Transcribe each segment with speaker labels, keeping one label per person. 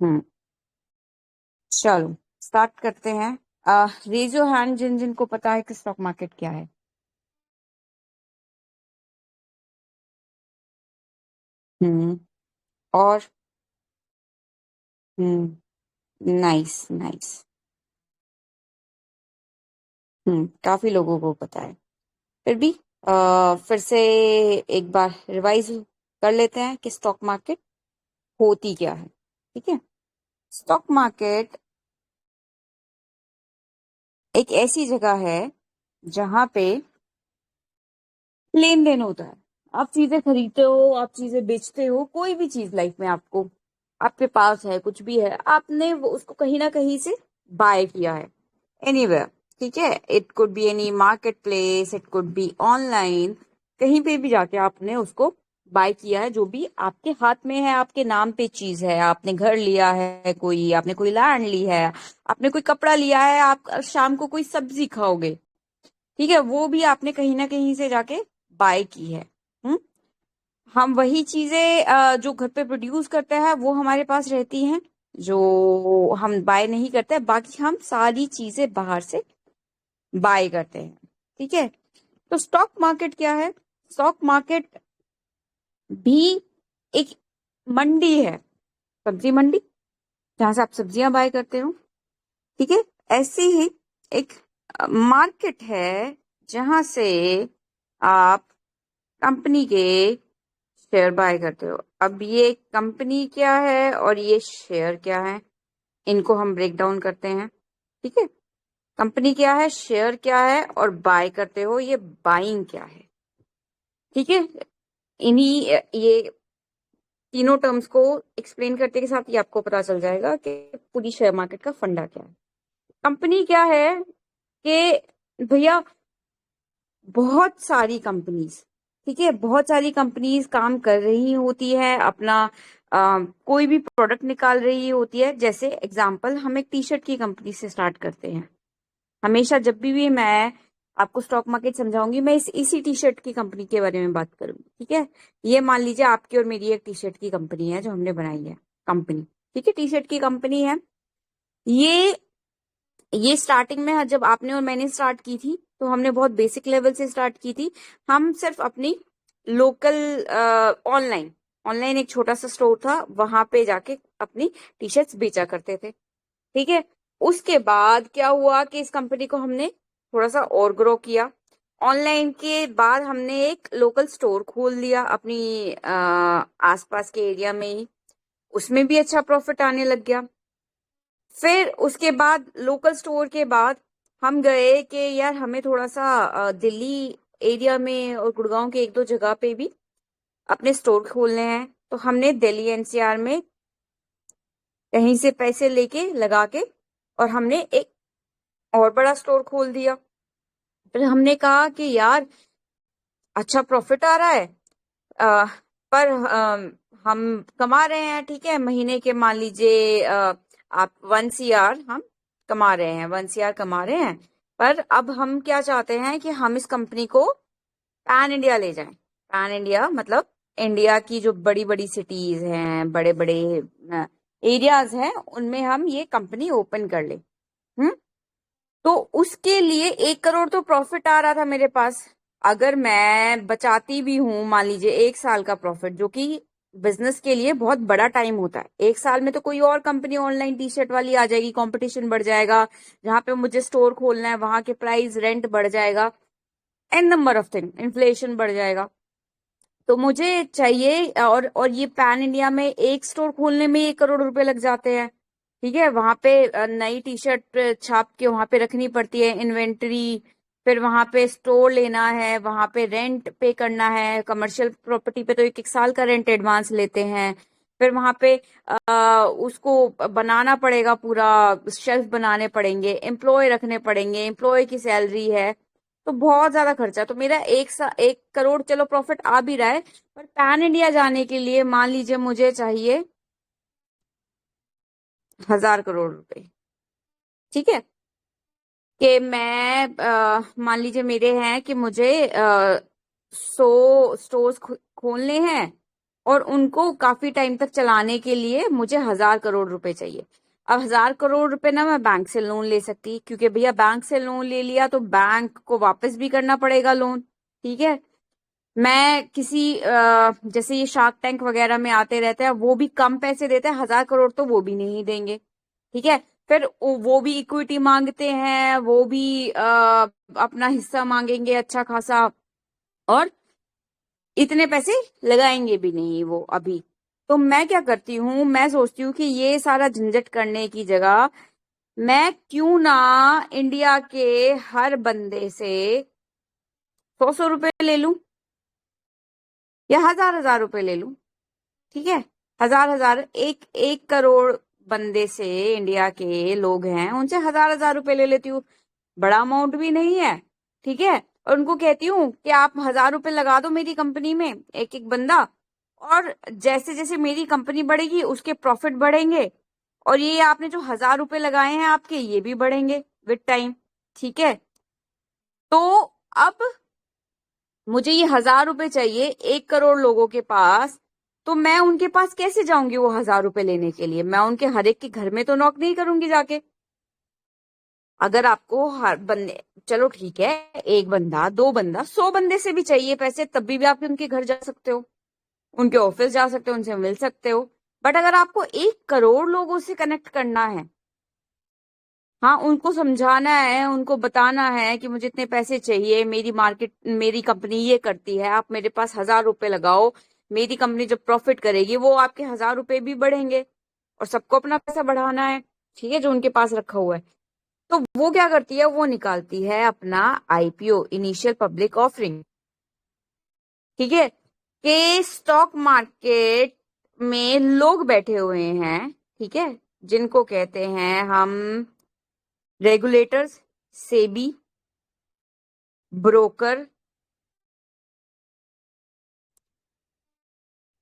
Speaker 1: हम्म चलो स्टार्ट करते हैं। रेज योर हैंड जिन जिनको पता है कि स्टॉक मार्केट क्या है। हम्म और नाइस नाइस। काफी लोगों को पता है। फिर भी फिर से एक बार रिवाइज कर लेते हैं कि स्टॉक मार्केट होती क्या है। ठीक है। स्टॉक मार्केट एक ऐसी जगह है जहां पे लेन देन होता है। आप चीजें खरीदते हो, आप चीजें बेचते हो, कोई भी चीज लाइफ में आपको आपके पास है, कुछ भी है, आपने उसको कहीं ना कहीं से बाय किया है। एनीवेयर। ठीक है। It could be any market place, it could be online. कहीं पे भी जाके आपने उसको बाय किया है। जो भी आपके हाथ में है, आपके नाम पे चीज है, आपने घर लिया है, कोई आपने कोई लैंड ली है, आपने कोई कपड़ा लिया है, आप शाम को कोई सब्जी खाओगे, ठीक है, वो भी आपने कहीं ना कहीं से जाके बाय की है। हम्म हम वही चीजें जो घर पे प्रोड्यूस करते हैं वो हमारे पास रहती हैं, जो हम बाय नहीं करते, बाकी हम सारी चीजें बाहर से बाय करते हैं। ठीक है। तो स्टॉक मार्केट क्या है? स्टॉक मार्केट भी एक मंडी है, सब्जी मंडी, जहां से आप सब्जियां बाय करते हो। ठीक है। ऐसी ही एक मार्केट है जहां से आप कंपनी के शेयर बाय करते हो। अब ये कंपनी क्या है और ये शेयर क्या है, इनको हम ब्रेक डाउन करते हैं। ठीक है। कंपनी क्या है, शेयर क्या है, और बाय करते हो ये बाइंग क्या है। ठीक है। इन्हीं ये तीनों टर्म्स को एक्सप्लेन करते के साथ ही आपको पता चल जाएगा कि पूरी शेयर मार्केट का फंडा क्या है। कंपनी क्या है कि भैया बहुत सारी कंपनीज, ठीक है, बहुत सारी कंपनीज काम कर रही होती है, अपना कोई भी प्रोडक्ट निकाल रही होती है। जैसे एग्जांपल हम एक टी शर्ट की कंपनी से स्टार्ट करते हैं। हमेशा जब भी मैं आपको स्टॉक मार्केट समझाऊंगी, मैं इसी टी शर्ट की कंपनी के बारे में बात करूंगी। ठीक है। ये मान लीजिए आपकी और मेरी एक टी शर्ट की कंपनी है जो हमने बनाई है, कंपनी। ठीक है, टी शर्ट की कंपनी है। ये ये स्टार्टिंग में जब आपने और मैंने स्टार्ट की थी तो हमने बहुत बेसिक लेवल से स्टार्ट की थी। हम सिर्फ अपनी लोकल ऑनलाइन ऑनलाइन एक छोटा सा स्टोर था, वहां पे जाके अपनी टी शर्ट्स बेचा करते थे। ठीक है। उसके बाद क्या हुआ कि इस कंपनी को हमने थोड़ा सा और ग्रो किया। ऑनलाइन के बाद हमने एक लोकल स्टोर खोल लिया अपनी आसपास के एरिया में ही। उसमें भी अच्छा प्रॉफिट आने लग गया। फिर उसके बाद लोकल स्टोर के बाद हम गए कि यार हमें थोड़ा सा दिल्ली एरिया में और गुड़गांव के एक दो जगह पे भी अपने स्टोर खोलने हैं। तो हमने दिल्ली एनसीआर में कहीं से पैसे लेके लगा के और हमने एक और बड़ा स्टोर खोल दिया। फिर हमने कहा कि यार अच्छा प्रॉफिट आ रहा है, अ, पर हम कमा रहे हैं, ठीक है, महीने के मान लीजिए आप 1 CR हम कमा रहे हैं, 1 CR कमा रहे हैं। पर अब हम क्या चाहते हैं कि हम इस कंपनी को पैन इंडिया ले जाएं। पैन इंडिया मतलब इंडिया की जो बड़ी बड़ी सिटीज हैं, बड़े बड़े एरियाज हैं, उनमें हम ये कंपनी ओपन कर ले। हम्म तो उसके लिए 1 करोड़ तो प्रॉफिट आ रहा था मेरे पास। अगर मैं बचाती भी हूँ, मान लीजिए 1 साल का प्रॉफिट, जो कि बिजनेस के लिए बहुत बड़ा टाइम होता है, 1 साल में तो कोई और कंपनी ऑनलाइन टी शर्ट वाली आ जाएगी, कंपटीशन बढ़ जाएगा, जहां पे मुझे स्टोर खोलना है वहां के प्राइस रेंट बढ़ जाएगा, n number of thing, inflation बढ़ जाएगा। तो मुझे चाहिए, और ये पैन इंडिया में एक स्टोर खोलने में 1 करोड़ रुपए लग जाते हैं। ठीक है। वहां पे नई टी शर्ट छाप के वहां पे रखनी पड़ती है, इन्वेंटरी, फिर वहां पे स्टोर लेना है, वहां पे रेंट पे करना है। कमर्शियल प्रॉपर्टी पे तो 1 1 साल का रेंट एडवांस लेते हैं। फिर वहां पे उसको बनाना पड़ेगा, पूरा शेल्फ बनाने पड़ेंगे, एम्प्लॉय रखने पड़ेंगे, एम्प्लॉय की सैलरी है। तो बहुत ज्यादा खर्चा। तो मेरा 1 करोड़ चलो प्रॉफिट आ भी रहा है, पर पैन इंडिया जाने के लिए मान लीजिए मुझे चाहिए 1,000 करोड़ रुपए। ठीक है। कि मैं मान लीजिए मेरे हैं कि मुझे 100 स्टोर्स खोलने हैं, और उनको काफी टाइम तक चलाने के लिए मुझे 1,000 करोड़ रुपए चाहिए। अब 1,000 करोड़ रुपए ना मैं बैंक से लोन ले सकती, क्योंकि भैया बैंक से लोन ले लिया तो बैंक को वापस भी करना पड़ेगा लोन। ठीक है। मैं किसी जैसे ये शार्क टैंक वगैरह में आते रहते हैं, वो भी कम पैसे देते हैं, 1,000 करोड़ तो वो भी नहीं देंगे। ठीक है। फिर वो भी इक्विटी मांगते हैं, वो भी अपना हिस्सा मांगेंगे अच्छा खासा, और इतने पैसे लगाएंगे भी नहीं वो अभी। तो मैं क्या करती हूँ, मैं सोचती हूँ कि ये सारा झंझट करने की जगह मैं क्यों ना इंडिया के हर बंदे से 100-100 रुपए ले लूं, या 1,000-1,000 रुपए ले लूं। ठीक है। 1,000-1,000, 1 करोड़ बंदे से, इंडिया के लोग हैं उनसे 1,000-1,000 रुपए ले लेती हूँ। बड़ा अमाउंट भी नहीं है। ठीक है। और उनको कहती हूँ कि आप 1,000 रुपए लगा दो मेरी कंपनी में, एक एक बंदा, और जैसे जैसे मेरी कंपनी बढ़ेगी उसके प्रॉफिट बढ़ेंगे, और ये आपने जो 1,000 रुपए लगाए हैं आपके, ये भी बढ़ेंगे विद टाइम। ठीक है। तो अब मुझे ये 1,000 रुपए चाहिए 1 करोड़ लोगों के पास, तो मैं उनके पास कैसे जाऊंगी वो 1,000 रुपए लेने के लिए? मैं उनके हर एक के घर में तो नॉक नहीं करूंगी जाके। अगर आपको हर बंदे, चलो ठीक है, एक बंदा, दो बंदा, 100 बंदे से भी चाहिए पैसे, तब भी आप उनके घर जा सकते हो, उनके ऑफिस जा सकते हो, उनसे मिल सकते हो। बट अगर आपको 1 करोड़ लोगों से कनेक्ट करना है, हाँ, उनको समझाना है, उनको बताना है कि मुझे इतने पैसे चाहिए, मेरी मार्केट, मेरी कंपनी ये करती है, आप मेरे पास 1,000 रुपए लगाओ, मेरी कंपनी जब प्रॉफिट करेगी वो आपके 1,000 रुपए भी बढ़ेंगे, और सबको अपना पैसा बढ़ाना है। ठीक है, जो उनके पास रखा हुआ है। तो वो क्या करती है, वो निकालती है अपना आईपीओ, इनिशियल पब्लिक ऑफरिंग। ठीक है। कि स्टॉक मार्केट में लोग बैठे हुए हैं, ठीक है, जिनको कहते हैं हम रेगुलेटर्स, सेबी, ब्रोकर,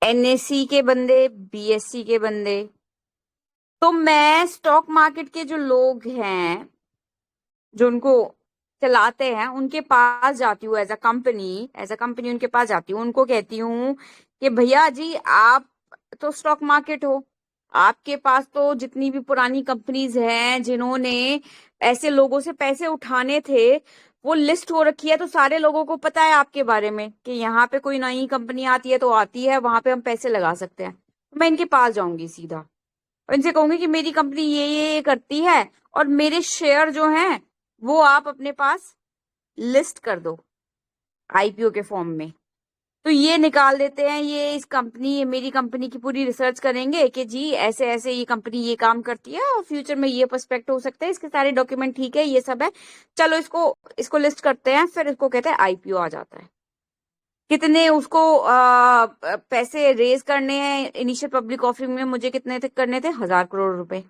Speaker 1: एनएससी के बंदे, बीएससी के बंदे। तो मैं स्टॉक मार्केट के जो लोग हैं, जो उनको चलाते हैं, उनके पास जाती हूँ एज अ कंपनी उनके पास जाती हूँ, उनको कहती हूँ कि भैया जी, आप तो स्टॉक मार्केट हो, आपके पास तो जितनी भी पुरानी कंपनीज हैं जिन्होंने ऐसे लोगों से पैसे उठाने थे, वो लिस्ट हो रखी है, तो सारे लोगों को पता है आपके बारे में कि यहाँ पे कोई नई कंपनी आती है तो आती है, वहां पे हम पैसे लगा सकते हैं। तो मैं इनके पास जाऊंगी सीधा, और इनसे कहूंगी कि मेरी कंपनी ये करती है, और मेरे शेयर जो हैं वो आप अपने पास लिस्ट कर दो आईपीओ के फॉर्म में। तो ये निकाल देते हैं, ये इस कंपनी, ये मेरी कंपनी की पूरी रिसर्च करेंगे कि जी ऐसे ऐसे ये कंपनी ये काम करती है, और फ्यूचर में ये पर्सपेक्ट हो सकता है, इसके सारे डॉक्यूमेंट ठीक है, ये सब है, चलो इसको इसको लिस्ट करते हैं। फिर इसको कहते हैं आईपीओ आ जाता है। कितने उसको पैसे रेज करने हैं इनिशियल पब्लिक ऑफरिंग में, मुझे कितने तक करने थे? 1,000 करोड़ रुपए।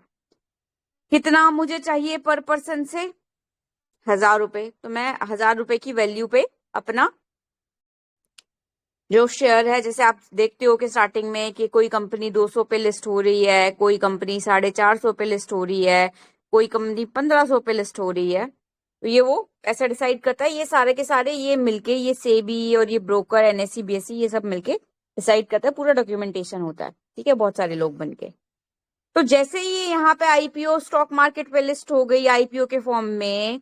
Speaker 1: कितना मुझे चाहिए पर पर्सन से? 1,000 रुपए। तो मैं 1,000 रुपए की वैल्यू पे अपना जो शेयर है, जैसे आप देखते हो कि स्टार्टिंग में कि कोई कंपनी 200 पे लिस्ट हो रही है, कोई कंपनी 450 पे लिस्ट हो रही है, कोई कंपनी 1,500 पे लिस्ट हो रही है, तो ये वो ऐसा डिसाइड करता है, ये सारे के सारे ये मिलके, ये सेबी और ये ब्रोकर, एनएससी, बीएससी, ये सब मिलके डिसाइड करता है, पूरा डॉक्यूमेंटेशन होता है। ठीक है, बहुत सारे लोग बनके। तो जैसे ही यहाँ पे आईपीओ स्टॉक मार्केट पे लिस्ट हो गई आईपीओ के फॉर्म में,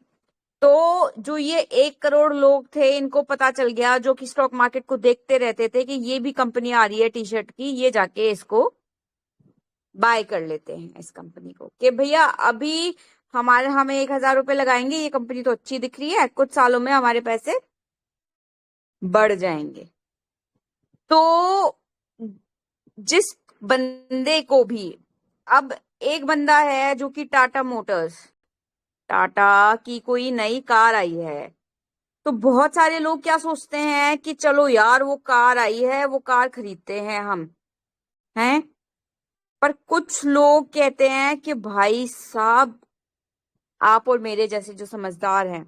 Speaker 1: तो जो ये 1 करोड़ लोग थे, इनको पता चल गया, जो कि स्टॉक मार्केट को देखते रहते थे, कि ये भी कंपनी आ रही है टी शर्ट की, ये जाके इसको बाय कर लेते हैं, इस कंपनी को, कि भैया अभी हमें 1,000 रुपए लगाएंगे, ये कंपनी तो अच्छी दिख रही है, कुछ सालों में हमारे पैसे बढ़ जाएंगे। तो जिस बंदे को भी, अब एक बंदा है जो कि टाटा मोटर्स, टाटा की कोई नई कार आई है, तो बहुत सारे लोग क्या सोचते हैं कि चलो यार वो कार आई है, वो कार खरीदते हैं हम, हैं। पर कुछ लोग कहते हैं कि भाई साहब, आप और मेरे जैसे जो समझदार हैं,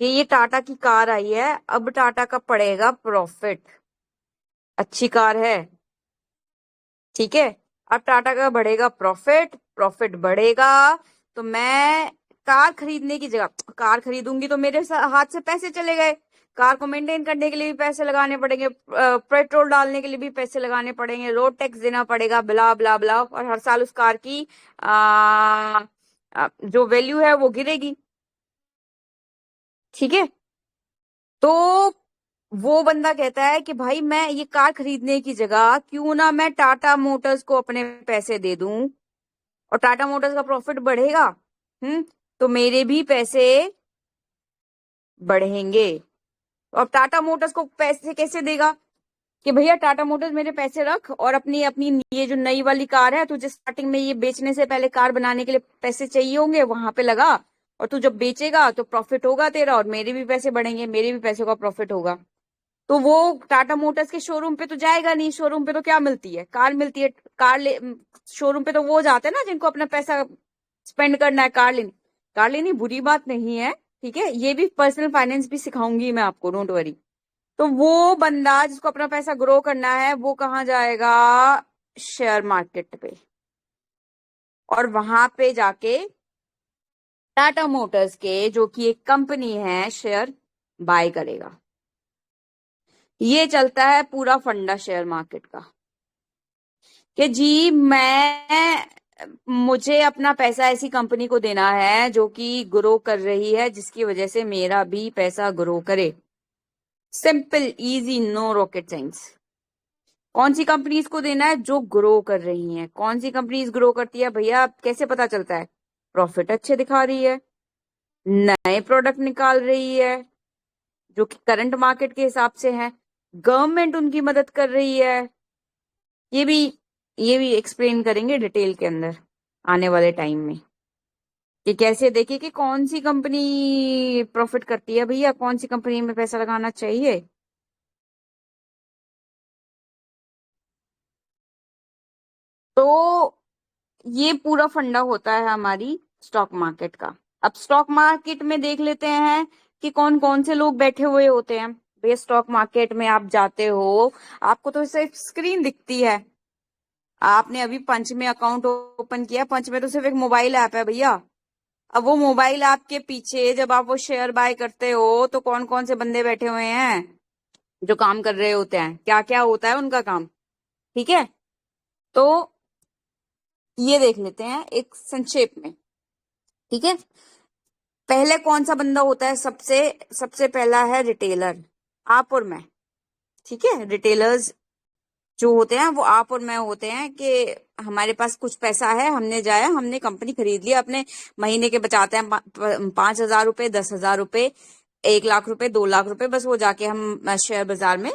Speaker 1: कि ये टाटा की कार आई है, अब टाटा का पड़ेगा प्रॉफिट, अच्छी कार है, ठीक है, अब टाटा का बढ़ेगा प्रॉफिट, प्रॉफिट बढ़ेगा, तो मैं कार खरीदने की जगह कार खरीदूंगी तो मेरे हाथ से पैसे चले गए, कार को मेंटेन करने के लिए भी पैसे लगाने पड़ेंगे, पेट्रोल डालने के लिए भी पैसे लगाने पड़ेंगे, रोड टैक्स देना पड़ेगा, ब्ला ब्ला ब्ला, और हर साल उस कार की जो वैल्यू है वो गिरेगी। ठीक है, तो वो बंदा कहता है कि भाई मैं ये कार खरीदने की जगह क्यों ना मैं टाटा मोटर्स को अपने पैसे दे दूं, और टाटा मोटर्स का प्रॉफिट बढ़ेगा, तो मेरे भी पैसे बढ़ेंगे। अब टाटा मोटर्स को पैसे कैसे देगा कि भैया टाटा मोटर्स मेरे पैसे रख, और अपनी अपनी ये जो नई वाली कार है, तुझे स्टार्टिंग में ये बेचने से पहले कार बनाने के लिए पैसे चाहिए होंगे, वहां पे लगा, और तू जब बेचेगा तो प्रॉफिट होगा तेरा, और मेरे भी पैसे बढ़ेंगे, मेरे भी पैसों का प्रॉफिट होगा। तो वो टाटा मोटर्स के शोरूम पे तो जाएगा नहीं, शोरूम पे तो क्या मिलती है, कार मिलती है। शोरूम पे तो वो जाते हैं ना जिनको अपना पैसा स्पेंड करना है, कार लेनी बुरी बात नहीं है, ठीक है, ये भी पर्सनल फाइनेंस भी सिखाऊंगी मैं आपको, डोंट वरी। तो वो बंदा जिसको अपना पैसा ग्रो करना है वो कहाँ जाएगा, शेयर मार्केट पे, और वहां पे जाके टाटा मोटर्स के, जो कि एक कंपनी है, शेयर बाय करेगा। ये चलता है पूरा फंडा शेयर मार्केट का, कि जी मुझे अपना पैसा ऐसी कंपनी को देना है जो कि ग्रो कर रही है, जिसकी वजह से मेरा भी पैसा ग्रो करे। Simple easy, no rocket science. कौन सी कंपनीज को देना है, जो ग्रो कर रही हैं। कौन सी कंपनीज ग्रो करती है भैया, कैसे पता चलता है, प्रॉफिट अच्छे दिखा रही है, नए प्रोडक्ट निकाल रही है जो कि करंट मार्केट के हिसाब से है, गवर्नमेंट उनकी मदद कर रही है। ये भी ये भी एक्सप्लेन करेंगे डिटेल के अंदर आने वाले टाइम में, कि कैसे देखिए कि कौन सी कंपनी प्रॉफिट करती है भैया, कौन सी कंपनी में पैसा लगाना चाहिए। तो ये पूरा फंडा होता है हमारी स्टॉक मार्केट का। अब स्टॉक मार्केट में देख लेते हैं कि कौन कौन से लोग बैठे हुए होते हैं। भैया स्टॉक मार्केट में आप जाते हो, आपको तो सिर्फ स्क्रीन दिखती है, आपने अभी पंच में अकाउंट ओपन किया, पंच में तो सिर्फ एक मोबाइल ऐप है भैया। अब वो मोबाइल ऐप के पीछे जब आप वो शेयर बाय करते हो तो कौन कौन से बंदे बैठे हुए हैं जो काम कर रहे होते हैं, क्या क्या होता है उनका काम। ठीक है, तो ये देख लेते हैं एक संक्षेप में। ठीक है, पहले कौन सा बंदा होता है, सबसे सबसे पहला है रिटेलर, आप और मैं। ठीक है, रिटेलर्स जो होते हैं वो आप और मैं होते हैं, कि हमारे पास कुछ पैसा है, हमने जाया, हमने कंपनी खरीद लिया, अपने महीने के बचाते हैं 5,000 रुपए, 10,000 रुपए, 1 लाख रुपए, 2 लाख रुपए, बस वो जाके हम शेयर बाजार में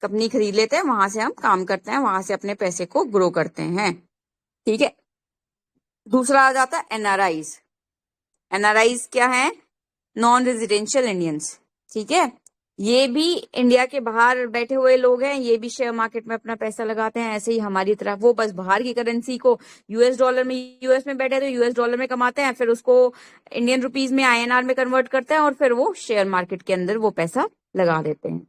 Speaker 1: कंपनी खरीद लेते हैं, वहां से हम काम करते हैं, वहां से अपने पैसे को ग्रो करते हैं। ठीक है, दूसरा आ जाता है एनआरआईज। एनआरआईज क्या है, नॉन रेजिडेंशियल इंडियंस। ठीक है, ये भी इंडिया के बाहर बैठे हुए लोग हैं, ये भी शेयर मार्केट में अपना पैसा लगाते हैं, ऐसे ही हमारी तरह। वो बस बाहर की करेंसी को यूएस डॉलर में, यूएस में बैठे तो यूएस डॉलर में कमाते हैं, फिर उसको इंडियन रुपीज में, आईएनआर में कन्वर्ट करते हैं, और फिर वो शेयर मार्केट के अंदर वो पैसा लगा देते हैं।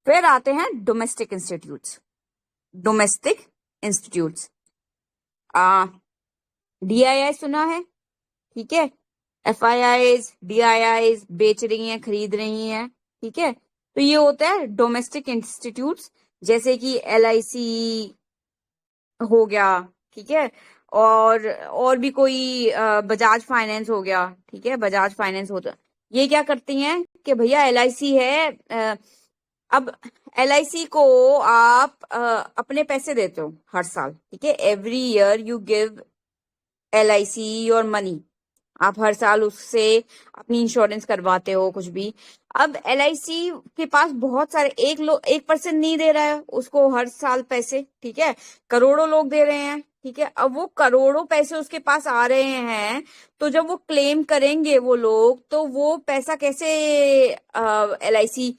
Speaker 1: फिर आते हैं domestic institutes. Domestic institutes, DII सुना है, ठीक है, एफआईआईज, डीआईआईज बेच रही हैं, खरीद रही हैं। ठीक है, तो ये होता है डोमेस्टिक इंस्टीट्यूट्स, जैसे कि एलआईसी हो गया, ठीक है, और भी कोई बजाज फाइनेंस हो गया। ठीक है, बजाज फाइनेंस होता, ये क्या करती हैं कि भैया एलआईसी है, अब एलआईसी को आप अपने पैसे देते हो हर साल। ठीक है, every year you give LIC your money, आप हर साल उससे अपनी इंश्योरेंस करवाते हो कुछ भी। अब एलआईसी के पास बहुत सारे, 1% नहीं दे रहा है उसको हर साल पैसे, ठीक है, करोड़ों लोग दे रहे हैं। ठीक है, अब वो करोड़ों पैसे उसके पास आ रहे हैं, तो जब वो क्लेम करेंगे वो लोग, तो वो पैसा कैसे एलआईसी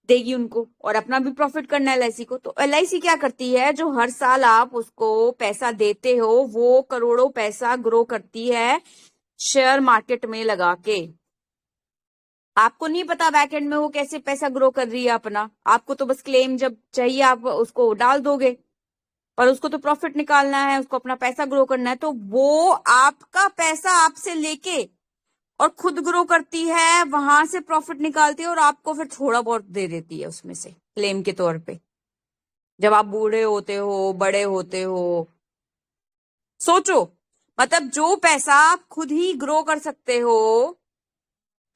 Speaker 1: देगी उनको, और अपना भी प्रॉफिट करना है एलआईसी को। तो एलआईसी क्या करती है, जो हर साल आप उसको पैसा देते हो, वो करोड़ों पैसा ग्रो करती है शेयर मार्केट में लगा के। आपको नहीं पता बैकएंड में वो कैसे पैसा ग्रो कर रही है अपना, आपको तो बस क्लेम जब चाहिए आप उसको डाल दोगे, पर उसको तो प्रॉफिट निकालना है, उसको अपना पैसा ग्रो करना है, तो वो आपका पैसा आपसे लेके और खुद ग्रो करती है, वहां से प्रॉफिट निकालती है और आपको फिर थोड़ा बहुत दे देती है उसमें से क्लेम के तौर पे, जब आप बूढ़े होते हो, बड़े होते हो। सोचो, मतलब जो पैसा आप खुद ही ग्रो कर सकते हो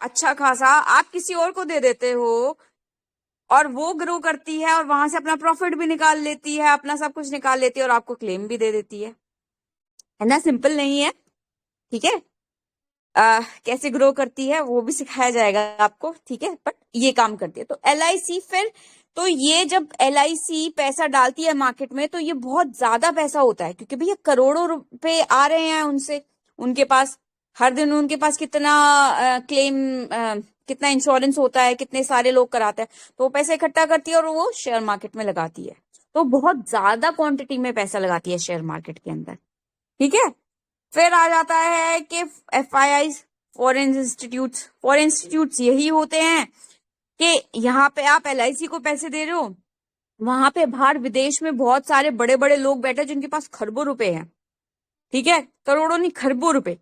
Speaker 1: अच्छा खासा, आप किसी और को दे देते हो और वो ग्रो करती है और वहां से अपना प्रॉफिट भी निकाल लेती है, अपना सब कुछ निकाल लेती है और आपको क्लेम भी दे देती है ना? सिंपल नहीं है? ठीक है। कैसे ग्रो करती है वो भी सिखाया जाएगा आपको, ठीक है, बट ये काम करती है। तो LIC फिर, तो ये जब LIC पैसा डालती है मार्केट में तो ये बहुत ज्यादा पैसा होता है, क्योंकि भैया करोड़ों रुपए आ रहे हैं उनसे, उनके पास हर दिन, उनके पास कितना क्लेम, कितना इंश्योरेंस होता है, कितने सारे लोग कराते हैं, तो वो पैसा इकट्ठा करती है और वो शेयर मार्केट में लगाती है। तो बहुत ज्यादा क्वांटिटी में पैसा लगाती है शेयर मार्केट के अंदर, ठीक है। फिर आ जाता है कि FIIs, foreign institutes. Foreign institutes यही होते हैं कि यहाँ पे आप LIC को पैसे दे रहे हो, वहां पे बाहर विदेश में बहुत सारे बड़े बड़े लोग बैठे हैं जिनके पास खरबों रुपए हैं, ठीक है, करोड़ों नहीं खरबों रुपए,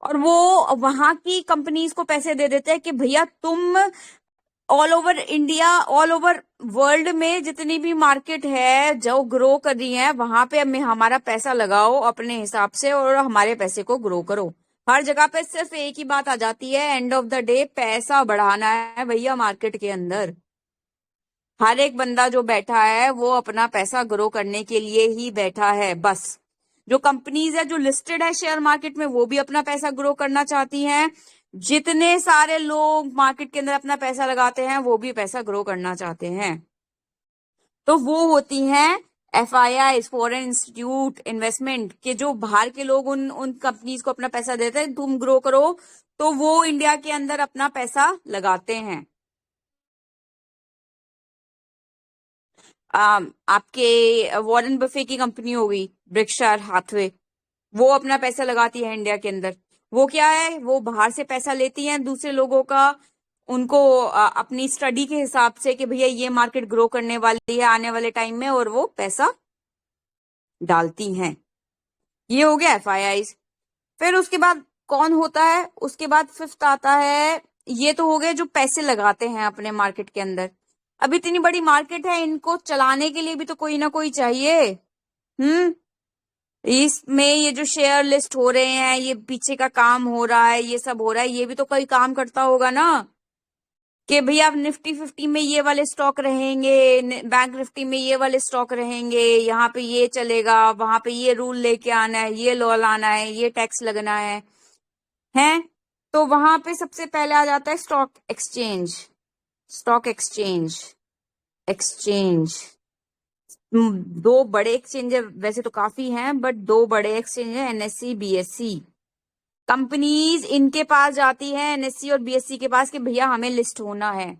Speaker 1: और वो वहां की कंपनीज को पैसे दे देते हैं कि भैया तुम all over India, all over world में जितनी भी मार्केट है जो ग्रो कर रही है, वहां पे हमें हमारा पैसा लगाओ अपने हिसाब से और हमारे पैसे को ग्रो करो। हर जगह पे सिर्फ एक ही बात आ जाती है, एंड ऑफ द डे पैसा बढ़ाना है भैया मार्केट के अंदर। हर एक बंदा जो बैठा है वो अपना पैसा ग्रो करने के लिए ही बैठा है बस। जो कंपनीज है जो लिस्टेड है शेयर मार्केट में, वो भी अपना पैसा ग्रो करना चाहती हैं। जितने सारे लोग मार्केट के अंदर अपना पैसा लगाते हैं वो भी पैसा ग्रो करना चाहते हैं। तो वो होती हैं FII, फॉरेन इंस्टीट्यूट इन्वेस्टमेंट, के जो बाहर के लोग उन उन कंपनीज को अपना पैसा देते हैं, तुम ग्रो करो, तो वो इंडिया के अंदर अपना पैसा लगाते हैं। आपके वॉरेन बफे की कंपनी हो गई ब्रिक्शायर हाथवे, वो अपना पैसा लगाती है इंडिया के अंदर। वो क्या है, वो बाहर से पैसा लेती हैं दूसरे लोगों का, उनको अपनी स्टडी के हिसाब से कि भैया ये मार्केट ग्रो करने वाली है आने वाले टाइम में, और वो पैसा डालती हैं। ये हो गया FIIs। फिर उसके बाद कौन होता है, उसके बाद फिफ्थ आता है, ये तो हो गए जो पैसे लगाते हैं अपने मार्केट के अंदर। अब इतनी बड़ी मार्केट है, इनको चलाने के लिए भी तो कोई ना कोई चाहिए। हम्म इसमें ये जो शेयर लिस्ट हो रहे हैं, ये पीछे का काम हो रहा है, ये सब हो रहा है, ये भी तो कोई काम करता होगा ना, कि भैया अब निफ्टी 50 में ये वाले स्टॉक रहेंगे, बैंक निफ्टी में ये वाले स्टॉक रहेंगे, यहाँ पे ये चलेगा, वहां पे ये रूल लेके आना है, ये लॉ लाना है, ये टैक्स लगना है। तो वहां पे सबसे पहले आ जाता है stock exchange. Stock exchange, exchange, दो बड़े एक्सचेंज है, वैसे तो काफी हैं बट दो बड़े एक्सचेंज है, NSE BSE। कंपनीज इनके पास जाती है, NSE और BSE के पास, कि भैया हमें लिस्ट होना है।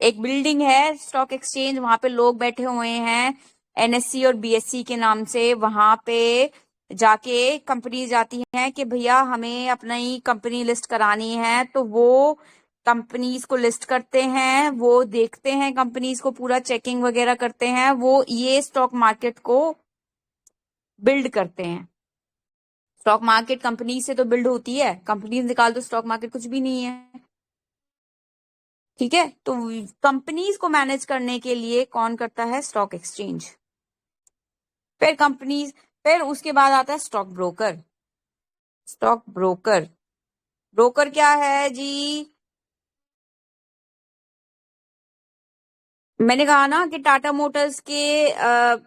Speaker 1: एक बिल्डिंग है स्टॉक एक्सचेंज, वहां पे लोग बैठे हुए हैं NSE और BSE के नाम से, वहां पे जाके कंपनी जाती हैं कि भैया हमें अपनी कंपनी लिस्ट करानी है, तो वो कंपनीज को लिस्ट करते हैं, वो देखते हैं कंपनीज को, पूरा चेकिंग वगैरह करते हैं, वो ये स्टॉक मार्केट को बिल्ड करते हैं। स्टॉक मार्केट कंपनी से तो बिल्ड होती है, कंपनी निकाल दो स्टॉक मार्केट कुछ भी नहीं है, ठीक है। तो कंपनीज को मैनेज करने के लिए कौन करता है, स्टॉक एक्सचेंज। फिर कंपनीज, फिर उसके बाद आता है stock broker. Stock broker, broker क्या है जी, मैंने कहा ना कि टाटा मोटर्स के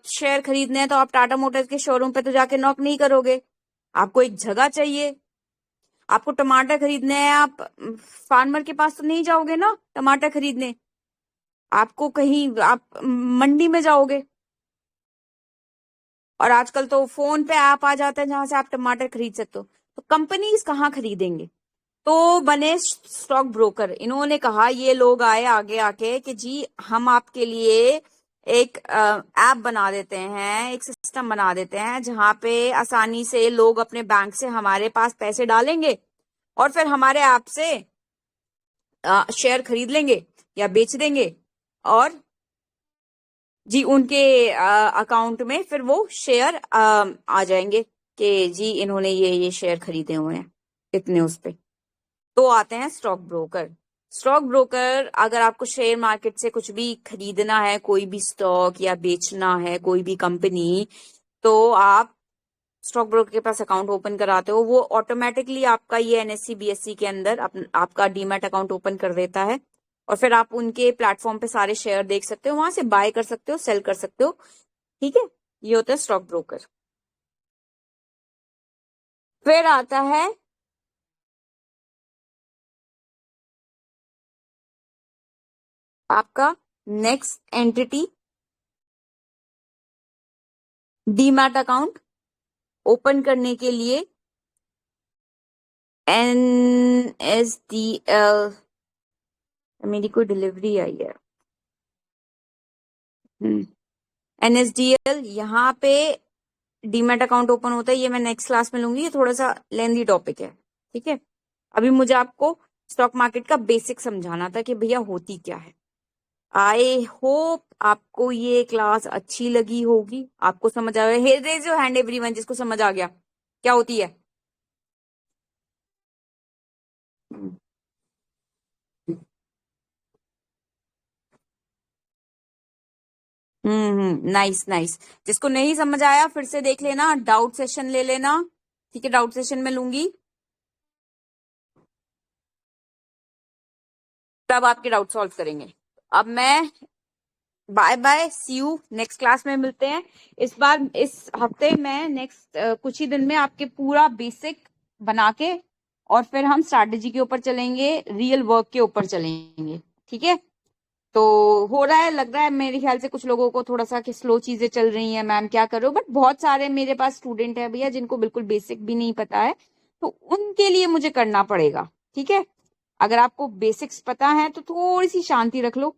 Speaker 1: शेयर खरीदने हैं तो आप टाटा मोटर्स के शोरूम पे तो जाके नॉक नहीं करोगे, आपको एक जगह चाहिए। आपको टमाटर खरीदने हैं, आप फार्मर के पास तो नहीं जाओगे ना टमाटर खरीदने, आपको कहीं आप मंडी में जाओगे, और आजकल तो फोन पे ऐप आ जाता है जहां से आप टमाटर खरीद सकते हो। तो कंपनीज कहाँ खरीदेंगे, तो बने स्टॉक ब्रोकर। इन्होंने कहा, ये लोग आए आगे आके कि जी हम आपके लिए एक ऐप बना देते हैं, एक सिस्टम बना देते हैं जहां पे आसानी से लोग अपने बैंक से हमारे पास पैसे डालेंगे और फिर हमारे ऐप से शेयर खरीद लेंगे या बेच देंगे, और जी उनके अकाउंट में फिर वो शेयर आ जाएंगे कि जी इन्होंने ये शेयर खरीदे हुए हैं इतने उस पे। तो आते हैं स्टॉक ब्रोकर। स्टॉक ब्रोकर, अगर आपको शेयर मार्केट से कुछ भी खरीदना है, कोई भी स्टॉक या बेचना है कोई भी कंपनी, तो आप स्टॉक ब्रोकर के पास अकाउंट ओपन कराते हो। वो ऑटोमेटिकली आपका ये एनएससी बीएससी के अंदर आपका डीमैट अकाउंट ओपन कर देता है, और फिर आप उनके प्लेटफॉर्म पे सारे शेयर देख सकते हो, वहां से बाय कर सकते हो, सेल कर सकते हो। ठीक है, ये होता है स्टॉक ब्रोकर। फिर आता है आपका next entity, demat account open करने के लिए NSDL। मेरी कोई डिलीवरी आई है। NSDL, यहाँ पे डीमैट अकाउंट ओपन होता है। ये मैं नेक्स्ट क्लास में लूंगी, ये थोड़ा सा लेंदी टॉपिक है। ठीक है, अभी मुझे आपको स्टॉक मार्केट का बेसिक समझाना था कि भैया होती क्या है। आई होप आपको ये क्लास अच्छी लगी होगी, आपको समझ आ गया। रेज योर हैंड एवरीवन जिसको समझ आ गया क्या होती है। Nice nice. जिसको नहीं समझ आया फिर से देख लेना, डाउट सेशन ले लेना। ठीक है, डाउट सेशन में लूंगी, तब आपके डाउट सॉल्व करेंगे। अब मैं bye bye, see you, next class में मिलते हैं। इस बार इस हफ्ते मैं नेक्स्ट कुछ ही दिन में आपके पूरा बेसिक बना के, और फिर हम स्ट्रैटेजी के ऊपर चलेंगे, रियल वर्क के ऊपर चलेंगे। ठीक है, तो हो रहा है, लग रहा है मेरे ख्याल से कुछ लोगों को थोड़ा सा कि स्लो चीजें चल रही हैं, मैम क्या करो, बट बहुत सारे मेरे पास स्टूडेंट है भैया जिनको बिल्कुल बेसिक भी नहीं पता है, तो उनके लिए मुझे करना पड़ेगा। ठीक है, अगर आपको बेसिक्स पता है तो थोड़ी सी शांति रख लो।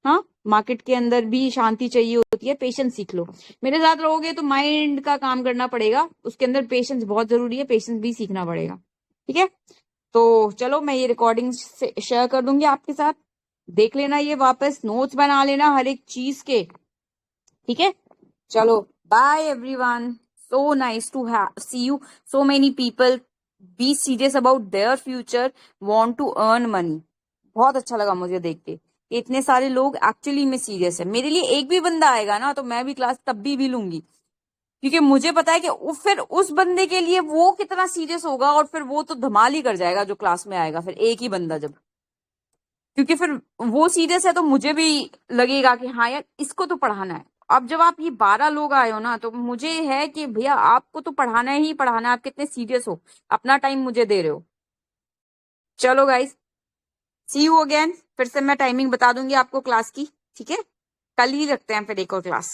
Speaker 1: हाँ, मार्केट के अंदर भी शांति चाहिए होती है, पेशेंस सीख लो। मेरे साथ रहोगे तो माइंड का काम करना पड़ेगा, उसके अंदर पेशेंस बहुत जरूरी है, पेशेंस भी सीखना पड़ेगा। ठीक है, तो चलो मैं ये रिकॉर्डिंग शेयर कर दूंगी आपके साथ, देख लेना, ये वापस नोट्स बना लेना हर एक चीज के। ठीक है, चलो bye everyone, so nice to see you. So many people be serious about their future, want to earn money. बहुत अच्छा लगा मुझे देख के कि इतने सारे लोग एक्चुअली में सीरियस है। मेरे लिए एक भी बंदा आएगा ना तो मैं भी क्लास तब भी लूंगी, क्योंकि मुझे पता है कि फिर उस बंदे के लिए वो कितना सीरियस होगा, और फिर वो तो धमाल ही कर जाएगा जो क्लास में आएगा फिर एक ही बंदा जब, क्योंकि फिर वो सीरियस है तो मुझे भी लगेगा कि हाँ यार इसको तो पढ़ाना है। अब जब आप ये 12 लोग आए हो ना, तो मुझे है कि भैया आपको तो पढ़ाना ही पढ़ाना है, आप कितने सीरियस हो, अपना टाइम मुझे दे रहे हो। चलो गाइस, सी यू अगेन। फिर से मैं टाइमिंग बता दूंगी आपको क्लास की। ठीक है, कल ही रखते हैं फिर एक और क्लास।